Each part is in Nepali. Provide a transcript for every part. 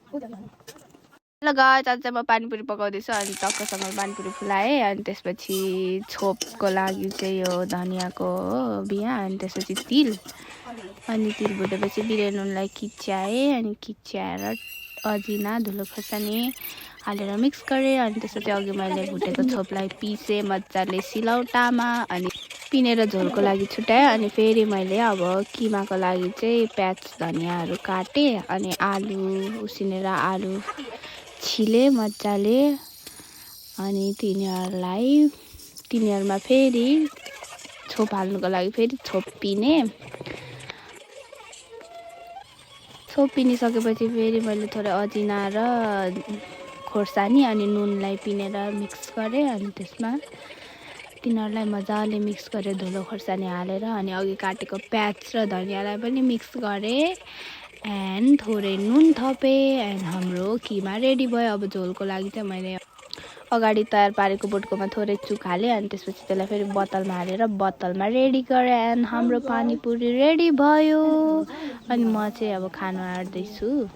ल गाइस, आज चाहिँ म पानीपुरी पकाउँदैछु अनि टक्कसँग पानीपुरी फुलाएँ अनि त्यसपछि छोपको लागि चाहिँ यो धनियाँको हो बिहा अनि त्यसपछि तिल अनि तिल भुटेपछि बिरे नुनलाई किच्याएँ अनि किच्याएर अजिना धुलो खोर्सानी हालेर मिक्स गरेँ अनि त्यसपछि अघि मैले भुटेको छोपलाई पिसेँ मजाले सिलौटामा अनि पिनेर झोलको लागि छुट्याएँ अनि फेरि मैले अब किमाको लागि चाहिँ प्याज धनियाँहरू काटेँ अनि आलु उसिनेर आलु छिले मजाले अनि तिनीहरूमा फेरि छोप हाल्नुको लागि फेरि छोप पिनिसकेपछि फेरि मैले थोरै अजिना र खोर्सानी अनि नुनलाई पिनेर मिक्स गरेँ अनि त्यसमा तिनीहरूलाई मजाले मिक्स गरेँ धुलो खोर्सानी हालेर अनि अघि काटेको प्याज र धनियाँलाई पनि मिक्स गरेँ एन्ड थोरै नुन थपेँ एन्ड हाम्रो किमा रेडी भयो। अब झोलको लागि चाहिँ मैले अगाडि तयार पारेको बोटकोमा थोरै चुक हालेँ अनि त्यसपछि त्यसलाई फेरि बोतलमा हालेर बोतलमा रेडी गरेँ एन्ड हाम्रो पानीपुरी रेडी भयो। अनि म चाहिँ अब खानु आँट्दैछु।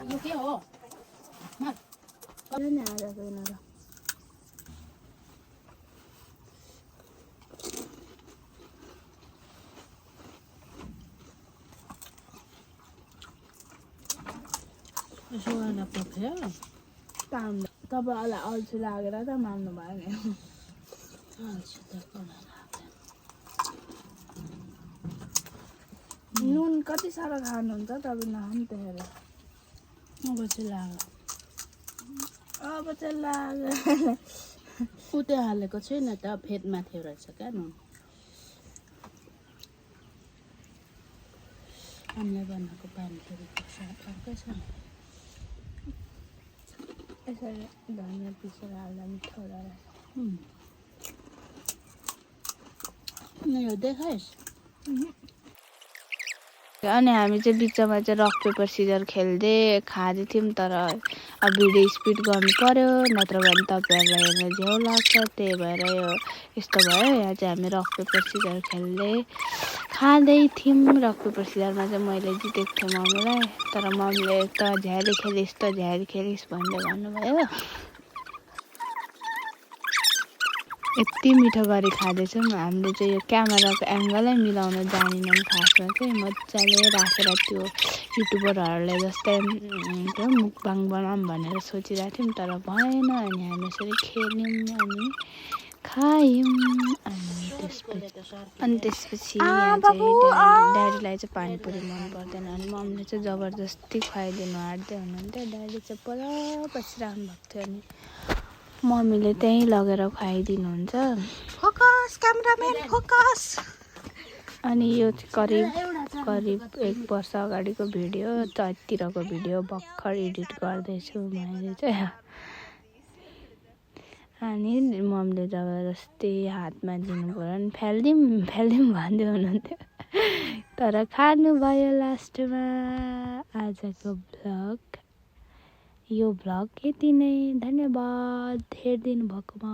यो के हो यसो गर्दा पक्यो तपाईँहरूलाई अल्छी लागेर त मान्नु भयो नि। नुन कति साह्रो खानुहुन्छ तपाईँ नखानु त्यही अब चाहिँ लाग्यो उतै हालेको छैन त फेद माथि रहेछ क्या नुन हामीले बनाएको पानीपुरीको स्वाद अर्कै छ यसरी धनियाँ पिसेर हाल्दा मिठो रहेछ। यो देखाइस् अनि हामी चाहिँ बिचमा चाहिँ रक पेपर सिजर खेल्दै खाँदै थियौँ तर अब भिडियो स्पिड गर्नु पर्यो नत्र भने तपाईँहरूलाई हेर्न झ्याउ लाग्छ त्यही भएर यो यस्तो भयो। यहाँ चाहिँ हामी रक पेपर सिजर खेल्दै खाँदै थियौँ। रक पेपर सिजरमा चाहिँ मैले जितेको थिएँ मम्मीलाई तर मम्मीले त झ्यारी खेलिस् भन्दै भन्नुभयो। यति मिठो गरी खाँदैछौँ हामीले चाहिँ यो क्यामेराको एङ्गलै मिलाउन जानेनौँ खासमा चाहिँ मजाले राखेर त्यो युट्युबरहरूले जस्तै मुकबाङ बनाऊँ भनेर सोचिरहेको थियौँ तर भएन अनि हामी यसरी खेल्यौँ अनि खायौँ अनि त्यसपछि यहाँ चाहिँ ड्याडीलाई चाहिँ पानीपुरी मन पर्दैन अनि मम्मीले चाहिँ जबरजस्ती खुवाइदिनु आँट्दै हुनुहुन्थ्यो। ड्याडी चाहिँ पर बसिरहनु भएको थियो अनि मम्मीले त्यहीँ लगेर खुवाइदिनुहुन्छ। Focus cameraman focus. अनि यो चाहिँ करिब 1 वर्ष अगाडिको भिडियो चैततिरको भिडियो भर्खर एडिट गर्दैछु मैले चाहिँ। अनि मम्मीले जबरजस्ती हातमा दिनु पर्यो अनि फ्याल्दिउँ भन्दै हुनुहुन्थ्यो तर खानुभयो लास्टमा। आजको यो भ्लग यति नै। धन्यवाद हेरिदिनु भएकोमा।